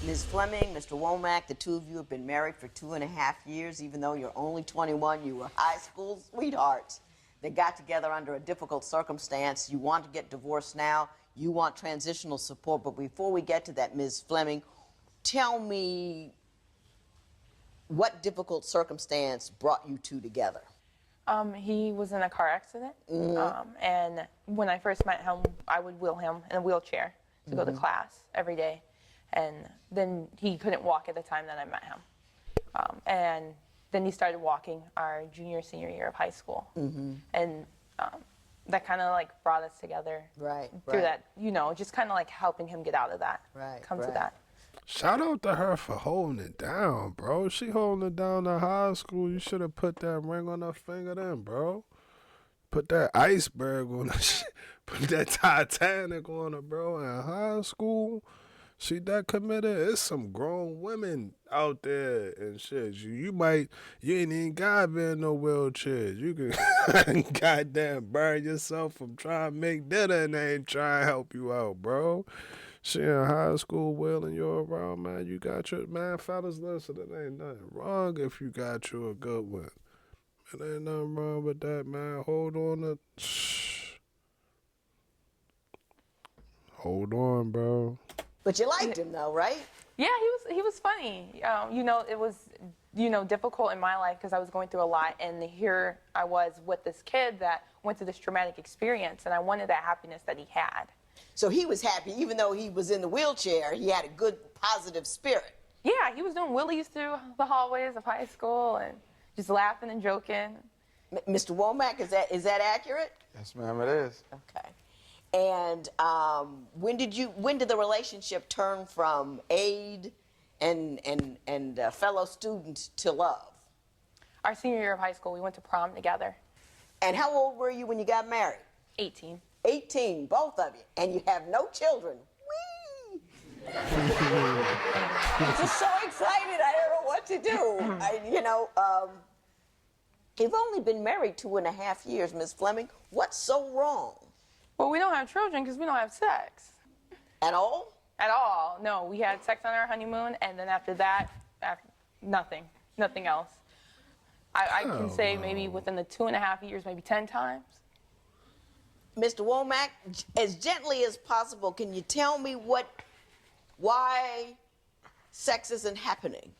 Ms. Fleming, Mr. Womack, the two of you have been married for 2.5 years. Even though you're only 21, you were high school sweethearts. They got together under a difficult circumstance. You want to get divorced now. You want transitional support. But before we get to that, Ms. Fleming, tell me what difficult circumstance brought you two together? He was in a car accident, and when I first met him, I would wheel him in a wheelchair to go to class every day, and then he couldn't walk at the time that I met him, and then he started walking our junior, senior year of high school, and that kind of like brought us together through that, you know, just kind of like helping him get out of that, come to that. Shout out to her for holding it down, bro. She holding it down in high school. You should have put that ring on her finger then, bro. Put that iceberg on her shit. Put that Titanic on her, bro. In high school, she that committed. It's some grown women out there and shit. You ain't even gotta be in no wheelchairs. You can goddamn burn yourself from trying to make dinner and they ain't trying to help you out, bro. She in high school wheeling you around, man. You got your, man, fellas, listen, it ain't nothing wrong if you got you a good one. It ain't nothing wrong with that, man. Hold on hold on, bro. But you liked him, though, right? Yeah, he was funny. You know, it was, you know, difficult in my life because I was going through a lot, and here I was with this kid that went through this traumatic experience, and I wanted that happiness that he had. So he was happy, even though he was in the wheelchair, he had a good, positive spirit. Yeah, he was doing wheelies through the hallways of high school and just laughing and joking. Mr. Womack, is that accurate? Yes, ma'am, it is. Okay. And when did the relationship turn from aid and fellow student to love? Our senior year of high school, we went to prom together. And how old were you when you got married? 18. 18, both of you, and you have no children. Whee! I'm just so excited, I don't know what to do. You've only been married 2.5 years, Ms. Fleming. What's so wrong? Well, we don't have children because we don't have sex. At all? At all, no. We had sex on our honeymoon, and then after that, nothing else. I can say maybe within the 2.5 years, maybe 10 times. Mr. Womack, as gently as possible, can you tell me why sex isn't happening?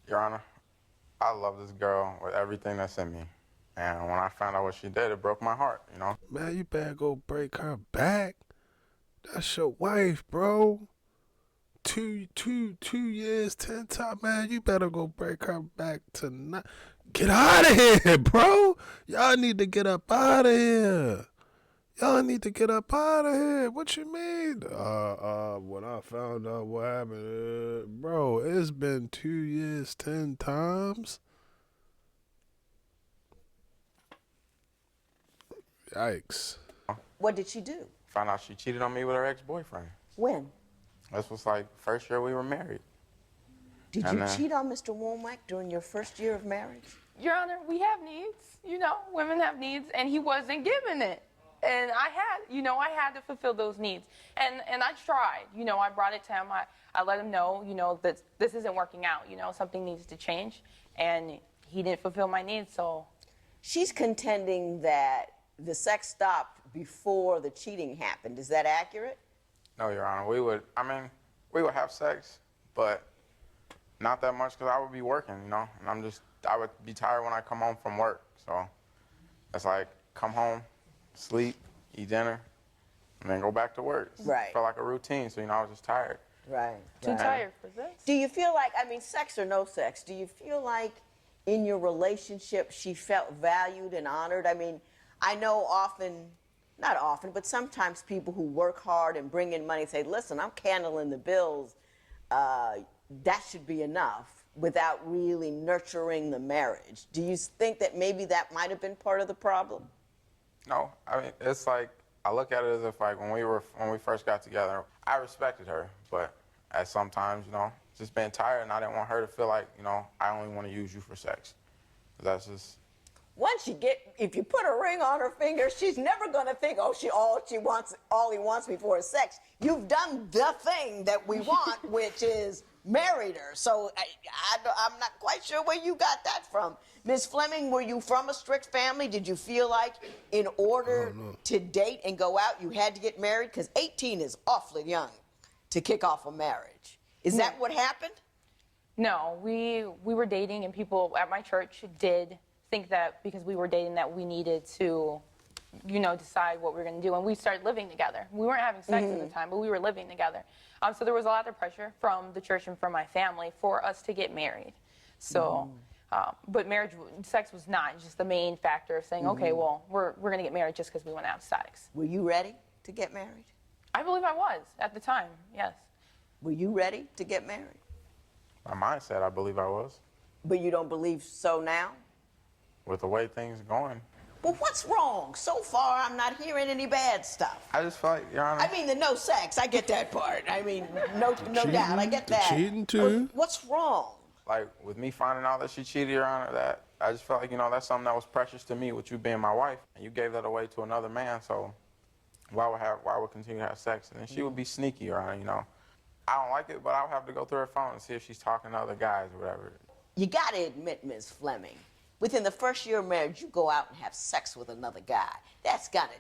Your Honor, I love this girl with everything that's in me. And when I found out what she did, it broke my heart, you know? Man, you better go break her back. That's your wife, bro. 2 years, 10 times, man. You better go break her back tonight. Get out of here, bro. Y'all need to get up out of here. Y'all need to get up out of here. What you mean? When I found out what happened, bro, it's been 2 years, 10 times. Yikes. What did she do? Found out she cheated on me with her ex-boyfriend. When? This was like first year we were married. Did you cheat on Mr. Womack during your first year of marriage? Your Honor, we have needs. You know, women have needs, and he wasn't giving it. And I had to fulfill those needs. And I tried. You know, I brought it to him. I let him know, you know, that this isn't working out. You know, something needs to change. And he didn't fulfill my needs, so. She's contending that the sex stopped before the cheating happened. Is that accurate? No, Your Honor. We would have sex, but not that much because I would be working, you know? And I would be tired when I come home from work. So it's like, come home, sleep, eat dinner, and then go back to work. Right. It felt like a routine, so, you know, I was just tired. Right. Too tired for this. Do you feel like, I mean, sex or no sex, do you feel like in your relationship she felt valued and honored? I mean, I know not often, but sometimes people who work hard and bring in money say, listen, I'm handling the bills, that should be enough, without really nurturing the marriage. Do you think that maybe that might have been part of the problem? No, I mean, it's like, I look at it as if like when we first got together, I respected her, but at some times, you know, just being tired and I didn't want her to feel like, you know, I only want to use you for sex. That's just. once if you put a ring on her finger, she's never gonna think, oh, all he wants me for is sex. You've done the thing that we want, which is married her. So I'm not quite sure where you got that from. Ms. Fleming, were you from a strict family? Did you feel like in order to date and go out, you had to get married? Because 18 is awfully young to kick off a marriage. Is that what happened? No, we were dating, and people at my church did think that because we were dating that we needed to, decide what we were going to do. And we started living together. We weren't having sex at the time, but we were living together. So there was a lot of pressure from the church and from my family for us to get married. So, but sex was not just the main factor of saying, okay, well, we're going to get married just because we want to have sex. Were you ready to get married? I believe I was at the time, yes. Were you ready to get married? My mindset, I believe I was. But you don't believe so now? With the way things are going. Well, what's wrong? So far, I'm not hearing any bad stuff. I just feel like, Your Honor. I mean, the no sex, I get that part. I mean, no doubt, I get that. Cheating too. But what's wrong? Like, with me finding out that she cheated, Your Honor, that I just felt like, that's something that was precious to me, with you being my wife, and you gave that away to another man, so why would continue to have sex? And then she would be sneaky, Your Honor, I don't like it, but I'll have to go through her phone and see if she's talking to other guys or whatever. You gotta admit, Ms. Fleming, within the first year of marriage, you go out and have sex with another guy. That's gotta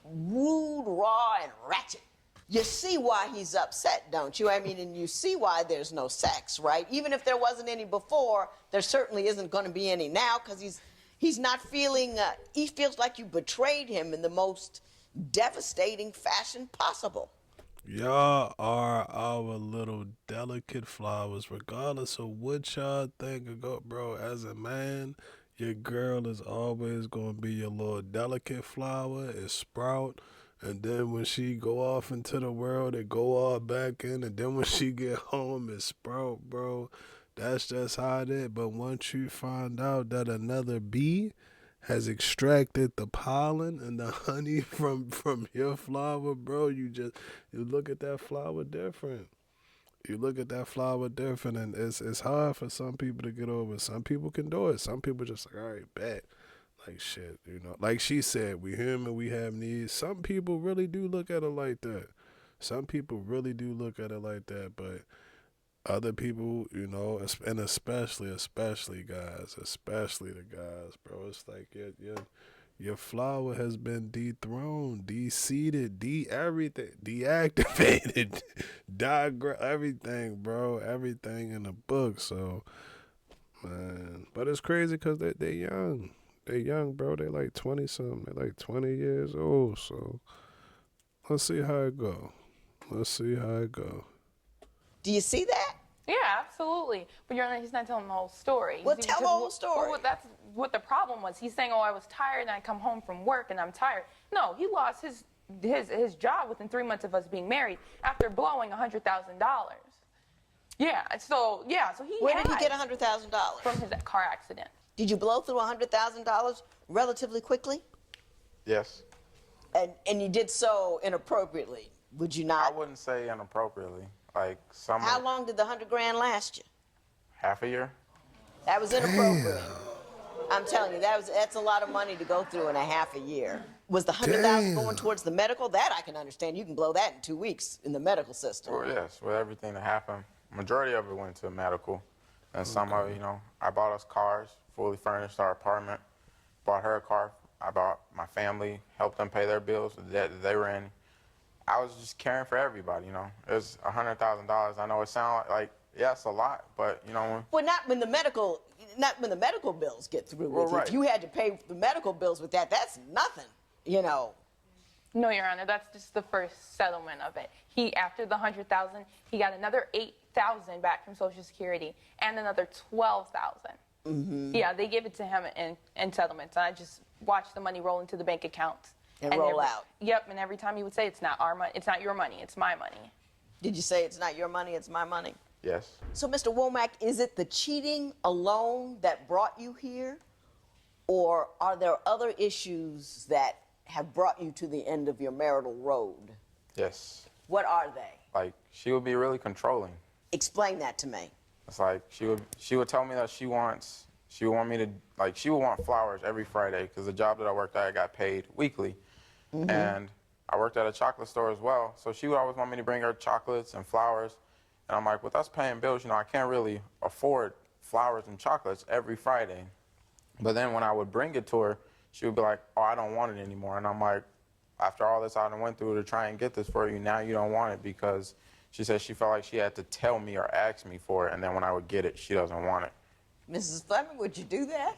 rude, raw, and ratchet. You see why he's upset, don't you? I mean, and you see why there's no sex, right? Even if there wasn't any before, there certainly isn't gonna be any now, because he's not feeling, he feels like you betrayed him in the most devastating fashion possible. Y'all are our little delicate flowers, regardless of what y'all think bro. As a man, your girl is always gonna be your little delicate flower. It sprout, and then when she go off into the world, it go all back in, and then when she get home, it sprout, bro. That's just how it is. But once you find out that another bee has extracted the pollen and the honey from your flower, bro, you look at that flower different. You look at that flower different, and it's hard for some people to get over. Some people can do it. Some people just like, all right, bet. Like, shit, Like she said, we human, we have needs. Some people really do look at it like that. Some people really do look at it like that, but other people, and especially guys, especially the guys, bro. It's like your flower has been dethroned, de-seeded, everything, deactivated, everything, bro. Everything in the book. So, man, but it's crazy because they're young. They're young, bro. They like 20-something. They're like 20 years old. So, let's see how it go. Do you see that? Yeah, absolutely. But he's not telling the whole story. Well, tell the whole story. Well, that's what the problem was. He's saying, oh, I was tired and I come home from work and I'm tired. No, he lost his job within 3 months of us being married after blowing $100,000. So he Where did he get $100,000? From his car accident. Did you blow through $100,000 relatively quickly? Yes. And you did so inappropriately, would you not? I wouldn't say inappropriately. How long did the $100,000 last you? Half a year. That was inappropriate. I'm telling you, that's a lot of money to go through in a half a year. Was the $100,000 going towards the medical? That I can understand. You can blow that in 2 weeks in the medical system. Well, yes, with everything that happened, majority of it went to medical, and some of it, I bought us cars, fully furnished our apartment, bought her a car. I bought my family, helped them pay their bills, the debt that they were in. I was just caring for everybody, It was $100,000. I know it sounds like, yes, a lot, but, Well, not when the medical bills get through with you. Right. If you had to pay the medical bills with that, that's nothing, No, Your Honor, that's just the first settlement of it. After the $100,000, he got another $8,000 back from Social Security and another $12,000. Mm-hmm. Yeah, they give it to him in settlements, and I just watched the money roll into the bank accounts. And roll out. Yep, and every time he would say, it's not our money, it's not your money, it's my money. Did you say it's not your money, it's my money? Yes. So, Mr. Womack, is it the cheating alone that brought you here? Or are there other issues that have brought you to the end of your marital road? Yes. What are they? She would be really controlling. Explain that to me. It's like she would tell me that she wants She would want me to, like, she would want flowers every Friday because the job that I worked at, I got paid weekly. And I worked at a chocolate store as well. So she would always want me to bring her chocolates and flowers. And I'm like, with us paying bills, you know, I can't really afford flowers and chocolates every Friday. But then when I would bring it to her, she would be like, oh, I don't want it anymore. And I'm like, after all this I went through to try and get this for you, now you don't want it, because she said she felt like she had to tell me or ask me for it. And then when I would get it, she doesn't want it. Mrs. Fleming, would you do that?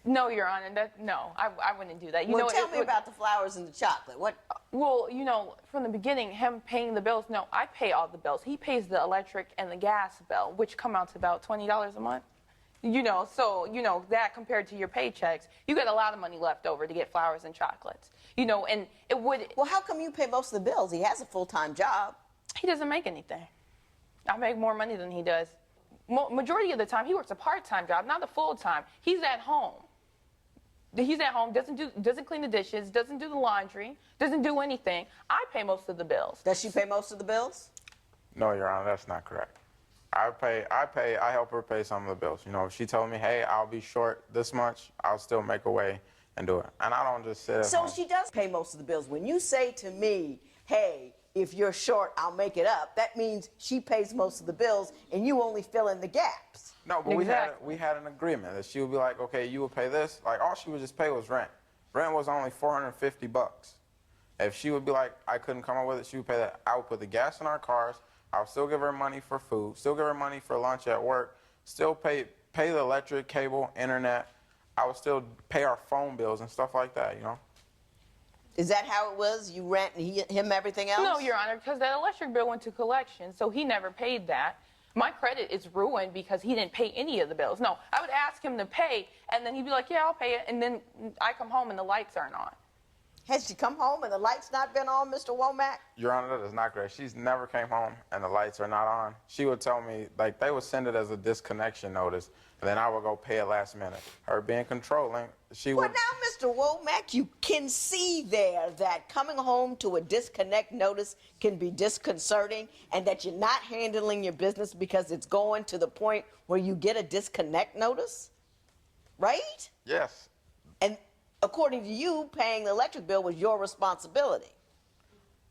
No, Your Honor, I wouldn't do that. Well, tell me about the flowers and the chocolate. What? Well, you know, from the beginning, him paying the bills, no, I pay all the bills. He pays the electric and the gas bill, which come out to about $20 a month. You know, so, you know, that compared to your paychecks, you get a lot of money left over to get flowers and chocolates. You know, and it would... Well, how come you pay most of the bills? He has a full-time job. He doesn't make anything. I make more money than he does. Majority of the time, he works a part-time job, not a full-time. He's at home. He's at home, doesn't clean the dishes, doesn't do the laundry, doesn't do anything. I pay most of the bills. Does she pay most of the bills? No, Your Honor, that's not correct. I help her pay some of the bills. You know, if she told me, hey, I'll be short this much, I'll still make a way and do it. And I don't just sit at home. So she does pay most of the bills. When you say to me, hey, if you're short, I'll make it up, that means she pays most of the bills and you only fill in the gaps. No, but Exactly. we had an agreement that she would be like, okay, you would pay this. Like, all she would just pay was rent. Rent was only $450. If she would be like, I couldn't come up with it, she would pay that. I would put the gas in our cars. I would still give her money for food, still give her money for lunch at work, still pay the electric, cable, internet. I would still pay our phone bills and stuff like that, you know? Is that how it was? You rent and him everything else? No, Your Honor, because that electric bill went to collection, so he never paid that. My credit is ruined because he didn't pay any of the bills. No, I would ask him to pay, and then he'd be like, yeah, I'll pay it, and then I come home and the lights aren't on. Has she come home and the lights not been on, Mr. Womack? Your Honor, that is not correct. She's never came home and the lights are not on. She would tell me, like, they would send it as a disconnection notice, and then I would go pay it last minute. Her being controlling, she Well, would... now, Mr. Womack, you can see there that coming home to a disconnect notice can be disconcerting, and that you're not handling your business because it's going to the point where you get a disconnect notice, right? Yes. And according to you, paying the electric bill was your responsibility.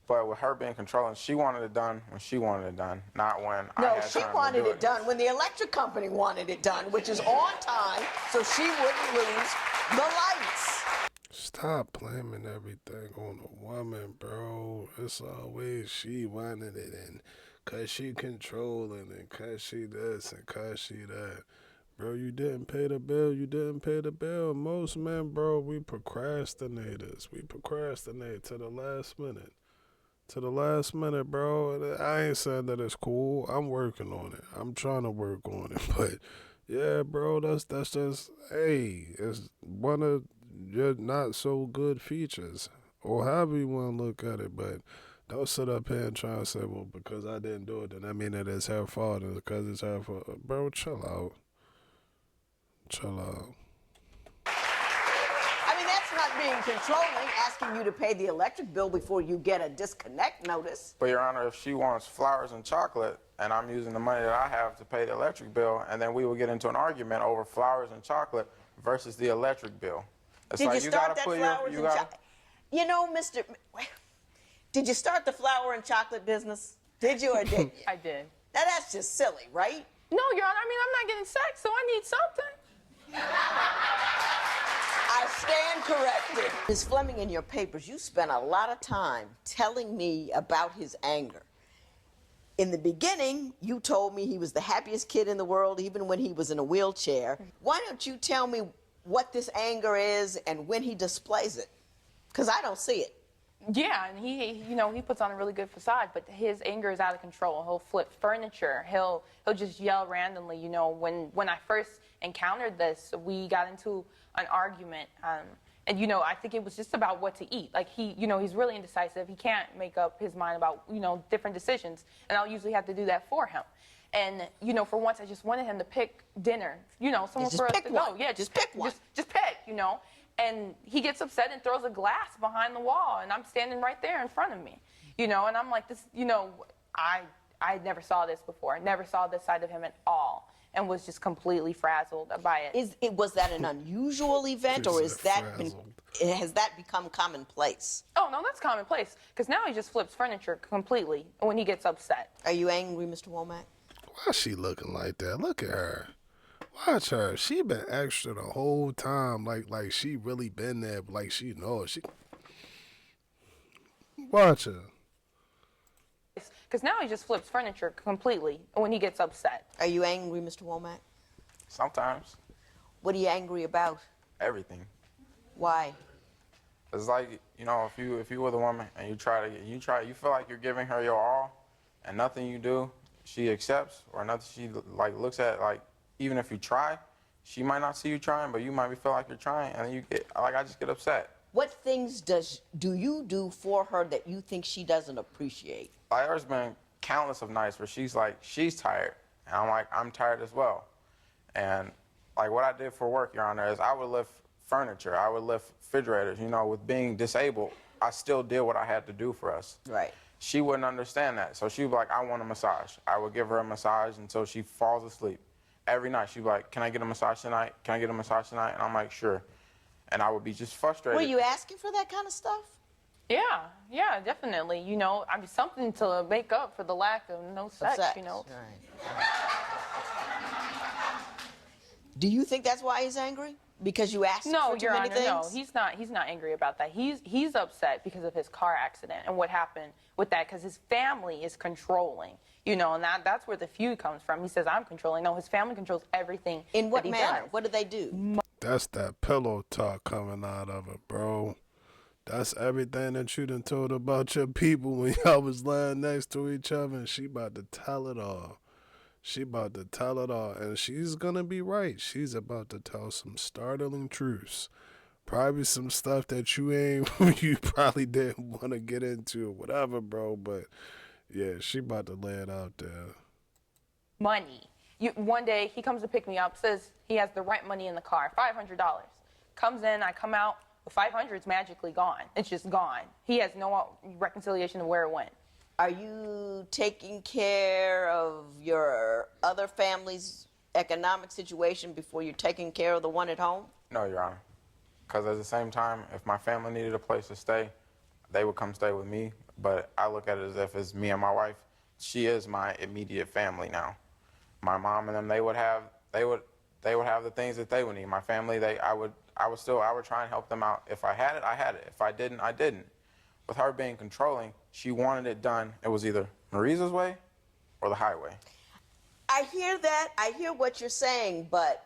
But with her being controlling, she wanted it done when she wanted it done, not when I No, had she time wanted to do it done when the electric company wanted it done, which is on time, so she wouldn't lose the lights. Stop blaming everything on a woman, bro. It's always she wanted it, and cause she controlling, and cause she this, and cause she that. Bro, you didn't pay the bill. You didn't pay the bill. Most men, bro, we procrastinators. We procrastinate to the last minute. To the last minute, bro. I ain't saying that it's cool. I'm working on it. I'm trying to work on it. But, yeah, bro, that's just, hey, it's one of your not so good features. Or however you want to look at it. But don't sit up here and try and say, well, because I didn't do it, then I mean that it's her fault. And because it's her fault. Bro, chill out. Chill out. I mean, that's not being controlling, asking you to pay the electric bill before you get a disconnect notice. But, Your Honor, if she wants flowers and chocolate, and I'm using the money that I have to pay the electric bill, and then we will get into an argument over flowers and chocolate versus the electric bill. It's Did like you start that put flowers your, and chocolate? You know, Mr. Did you start the flower and chocolate business? Did you or didn't you? I did. Now, that's just silly, right? No, Your Honor, I mean, I'm not getting sex, so I need something. I stand corrected. Ms. Fleming, in your papers, you spent a lot of time telling me about his anger. In the beginning, you told me he was the happiest kid in the world, even when he was in a wheelchair. Why don't you tell me what this anger is and when he displays it? Because I don't see it. Yeah, and he puts on a really good facade, but his anger is out of control. He'll flip furniture. He'll just yell randomly. You know, when I first encountered this, we got into an argument, and I think it was just about what to eat. Like he's really indecisive. He can't make up his mind about different decisions, and I'll usually have to do that for him. And for once, I just wanted him to pick dinner. Somewhere for us to go. Yeah, just pick one. Just pick. And he gets upset and throws a glass behind the wall, and I'm standing right there in front of me, and I'm like, this, I never saw this before. I never saw this side of him at all. and was just completely frazzled by it. Was that an unusual event, or She said frazzled. has that become commonplace? Oh, no, that's commonplace. Because now he just flips furniture completely when he gets upset. Are you angry, Mr. Womack? Why she looking like that? Look at her. Watch her. She been extra the whole time. Like she really been there. Like she knows. Watch her. Because now he just flips furniture completely when he gets upset. Are you angry, Mr. Womack? Sometimes, What are you angry about? everything. Why? It's like, you know, if you with a woman and you feel like you're giving her your all, and nothing you do she accepts, or nothing she like looks at, like even if you try, she might not see you trying, but you might feel like you're trying, and then you get like I just get upset. What things do you do for her that you think she doesn't appreciate? Like there's been countless of nights where she's like she's tired, and I'm like I'm tired as well, and like what I did for work, Your Honor, is I would lift furniture, I would lift refrigerators. You know, with being disabled, I still did what I had to do for us. Right. She wouldn't understand that, so she'd be like, I want a massage. I would give her a massage until she falls asleep. Every night, she'd be like, can I get a massage tonight? Can I get a massage tonight? And I'm like, sure. And I would be just frustrated. Were you asking for that kind of stuff? Yeah, definitely. You know, I mean, something to make up for the lack of no sex, you know. Right. Do you think that's why he's angry? Because you asked No, for too Your many Honor, things? no. He's not angry about that. He's upset because of his car accident and what happened with that, because his family is controlling, you know, and that's where the feud comes from. He says, I'm controlling. No, his family controls everything. In what that he manner? does. What do they do? That's that pillow talk coming out of it, bro. That's everything that you done told about your people when y'all was laying next to each other, and she about to tell it all. She about to tell it all, and she's gonna be right. She's about to tell some startling truths. Probably some stuff that you probably didn't want to get into or whatever, bro. But yeah, she about to lay it out there. Money. One day, he comes to pick me up, says he has the rent money in the car, $500. Comes in, I come out, the 500's magically gone. It's just gone. He has no reconciliation of where it went. Are you taking care of your other family's economic situation before you're taking care of the one at home? No, Your Honor. Because at the same time, if my family needed a place to stay, they would come stay with me. But I look at it as if it's me and my wife. She is my immediate family now. My mom and them, they would have the things that they would need. My family, I would try and help them out. If I had it, I had it. If I didn't, I didn't. With her being controlling, she wanted it done. It was either Marisa's way or the highway. I hear that. I hear what you're saying, but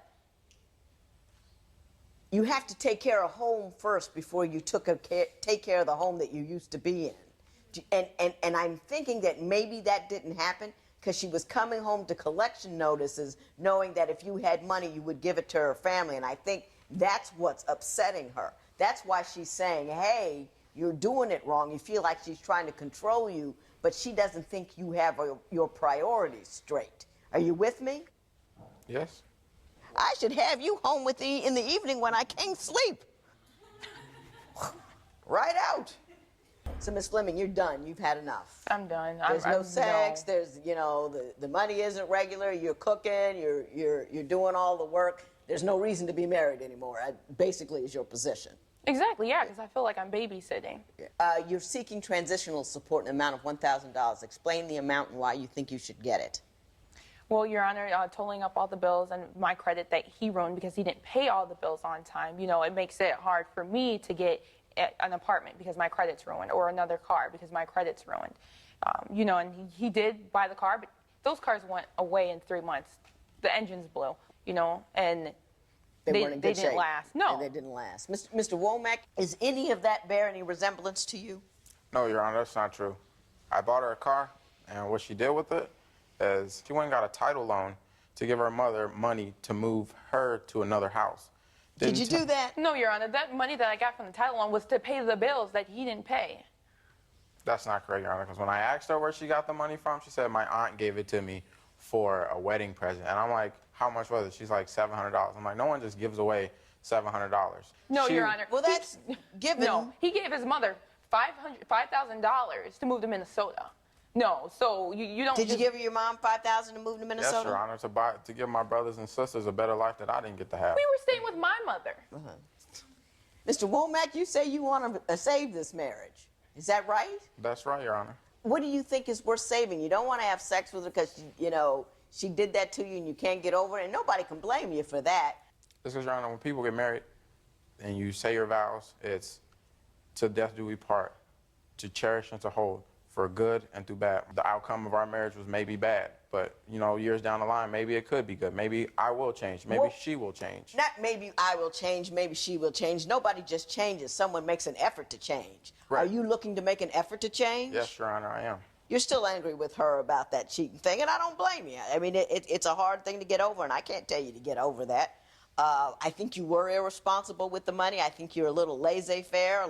you have to take care of home first before you take care of the home that you used to be in. And I'm thinking that maybe that didn't happen because she was coming home to collection notices knowing that if you had money, you would give it to her family. And I think that's what's upsetting her. That's why she's saying, hey, you're doing it wrong. You feel like she's trying to control you, but she doesn't think you have your priorities straight. Are you with me? Yes. I should have you home with me in the evening when I can't sleep. Right out. So, Miss Fleming, you're done. You've had enough. I'm done. There's no sex. No. There's, you know, the money isn't regular. You're cooking. You're doing all the work. There's no reason to be married anymore. Basically, is your position. Exactly, yeah, because I feel like I'm babysitting. You're seeking transitional support in an amount of $1,000. Explain the amount and why you think you should get it. Well, Your Honor, totaling up all the bills and my credit that he ruined because he didn't pay all the bills on time, you know, it makes it hard for me to get an apartment because my credit's ruined, or another car because my credit's ruined. You know, and he did buy the car, but those cars went away in 3 months. The engines blew, you know, and They weren't in good didn't shape. last. No. And they didn't last. Mr. Womack, is any of that bear any resemblance to you? No, Your Honor, that's not true. I bought her a car, and what she did with it is she went and got a title loan to give her mother money to move her to another house. Did you do that? No, Your Honor, that money that I got from the title loan was to pay the bills that he didn't pay. That's not correct, Your Honor, because when I asked her where she got the money from, she said my aunt gave it to me for a wedding present. And I'm like, how much was it? She's like, $700. I'm like, no one just gives away $700. No, Your Honor. Well, that's given. No, he gave his mother $5,000 to move to Minnesota. No, so you don't. Did you just- give your mom $5,000 to move to Minnesota? Yes, Your Honor, to give my brothers and sisters a better life that I didn't get to have. We were staying with my mother. Mr. Womack, you say you want to save this marriage. Is that right? That's right, Your Honor. What do you think is worth saving? You don't want to have sex with her because, she did that to you and you can't get over it, and nobody can blame you for that. This is, Your Honor, when people get married and you say your vows, it's to death do we part, to cherish and to hold, for good and through bad. The outcome of our marriage was maybe bad, but, years down the line, maybe it could be good. Maybe I will change. Maybe she will change. Not maybe I will change, maybe she will change. Nobody just changes. Someone makes an effort to change. Right. Are you looking to make an effort to change? Yes, Your Honor, I am. You're still angry with her about that cheating thing, and I don't blame you. I mean, it's a hard thing to get over, and I can't tell you to get over that. I think you were irresponsible with the money. I think you're a little laissez-faire,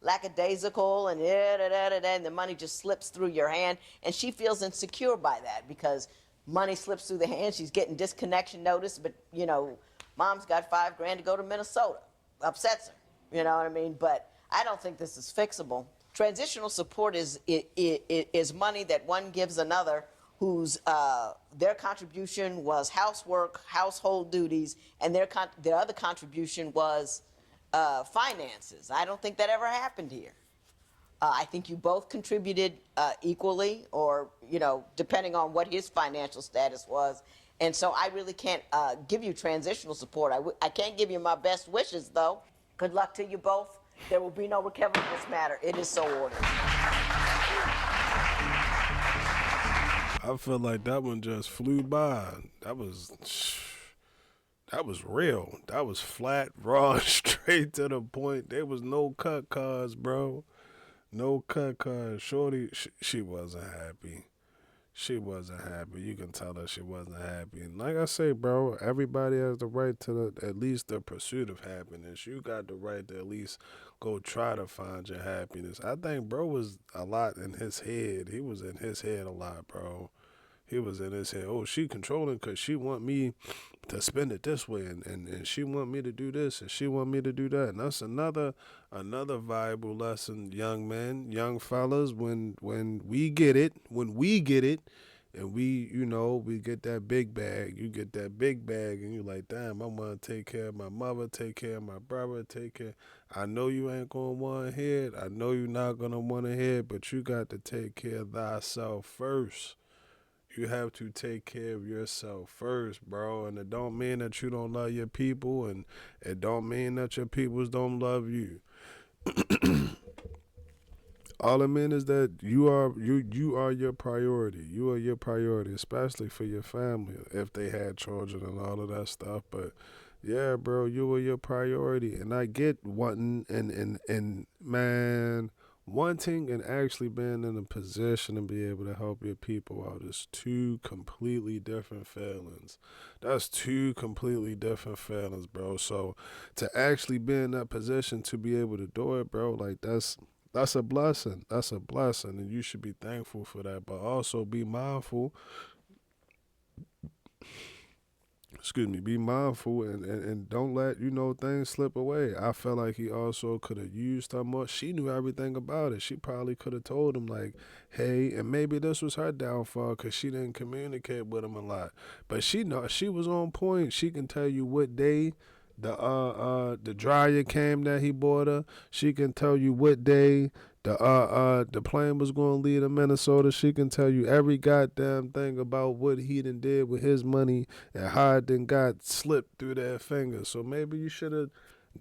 lackadaisical, and and the money just slips through your hand, and she feels insecure by that because money slips through the hand. She's getting disconnection notice, but, mom's got $5,000 to go to Minnesota. Upsets her, you know what I mean? But I don't think this is fixable. Transitional support is money that one gives another whose their contribution was housework, household duties, and their other contribution was finances. I don't think that ever happened here. I think you both contributed equally, or depending on what his financial status was. And so I really can't give you transitional support. I can't give you my best wishes, though. Good luck to you both. There will be no recovery in this matter. It is so ordered. I feel like that one just flew by. That was real. That was flat, raw, straight to the point. There was no cut cards, bro. No cut cards. Shorty, she wasn't happy. She wasn't happy. You can tell her she wasn't happy. And like I say, bro, everybody has the right to at least the pursuit of happiness. You got the right to at least go try to find your happiness. I think bro was a lot in his head. He was in his head a lot, bro. He was in his head. Oh, she controlling because she want me to spend it this way, and she want me to do this, and she want me to do that. And that's another valuable lesson, young men, young fellas, when we get it, and we we get that big bag. You get that big bag, and you like, damn, I want to take care of my mother, take care of my brother, take care. I know you ain't going to want to hear it. I know you're not going to want to hear it, but you got to take care of thyself first. You have to take care of yourself first, bro. And it don't mean that you don't love your people, and it don't mean that your peoples don't love you. All it means is that you are your priority. You are your priority, especially for your family, if they had children and all of that stuff. But yeah, bro, you were your priority. And I get wanting and man, wanting and actually being in a position to be able to help your people out is two completely different feelings. That's two completely different feelings, bro. So to actually be in that position to be able to do it, bro, like that's a blessing. That's a blessing, and you should be thankful for that. But also be mindful. Be mindful and don't let, things slip away. I felt like he also could have used her more. She knew everything about it. She probably could have told him, like, hey, and maybe this was her downfall because she didn't communicate with him a lot. But she was on point. She can tell you what day the dryer came that he bought her. She can tell you what day the plane was going to leave to Minnesota. She can tell you every goddamn thing about what he done did with his money and how it done got slipped through their fingers. So maybe you should have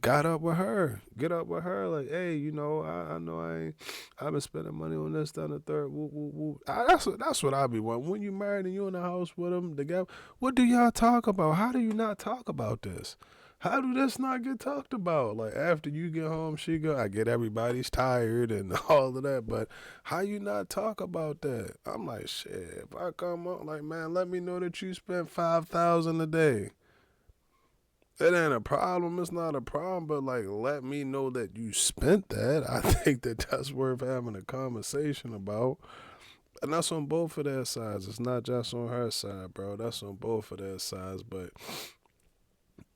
got up with her. Get up with her. Like, hey, I know I've been spending money on this, that, and the third. Woo, woo, woo. That's what I be wanting. When you married and you in the house with them together, what do y'all talk about? How do you not talk about this? How do this not get talked about? Like, after you get home, I get everybody's tired and all of that, but how you not talk about that? I'm like, shit, if I come up, like, man, let me know that you spent $5,000 a day. It ain't a problem. It's not a problem, but, like, let me know that you spent that. I think that's worth having a conversation about. And that's on both of their sides. It's not just on her side, bro. That's on both of their sides, but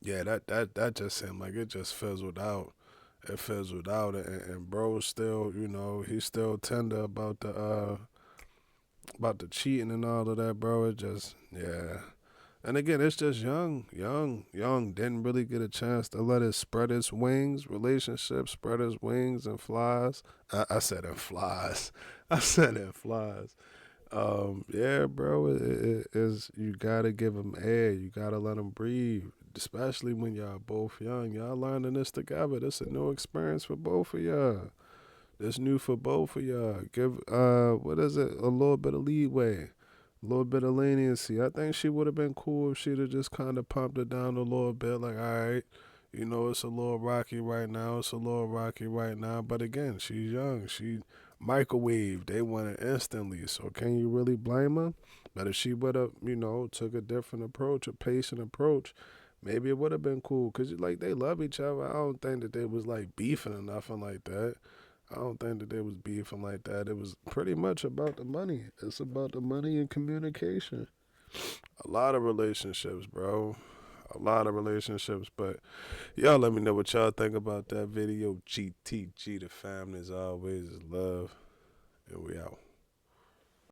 yeah, that just seemed like it just fizzled out. It fizzled out, and bro still, he's still tender about about the cheating and all of that, bro. It just, yeah. And again, it's just young. Didn't really get a chance to let it spread its wings. Relationship spread its wings and flies. I said it flies. I said it flies. Yeah, bro. It is. You gotta give them air. You gotta let them breathe. Especially when y'all both young. Y'all learning this together. This a new experience for both of y'all. This new for both of y'all. Give what is it? A little bit of leeway. A little bit of leniency. I think she would have been cool if she'd have just kind of pumped it down a little bit. Like, all right, you know, it's a little rocky right now. It's a little rocky right now. But again, she's young. She microwave. They want it instantly. So can you really blame her? But if she would have, you know, took a different approach, a patient approach, maybe it would have been cool. Because, like, they love each other. I don't think that they was, like, beefing or nothing like that. I don't think that they was beefing like that. It was pretty much about the money. It's about the money and communication. A lot of relationships, bro. A lot of relationships. But y'all let me know what y'all think about that video. GTG, the family as always is love. And we out.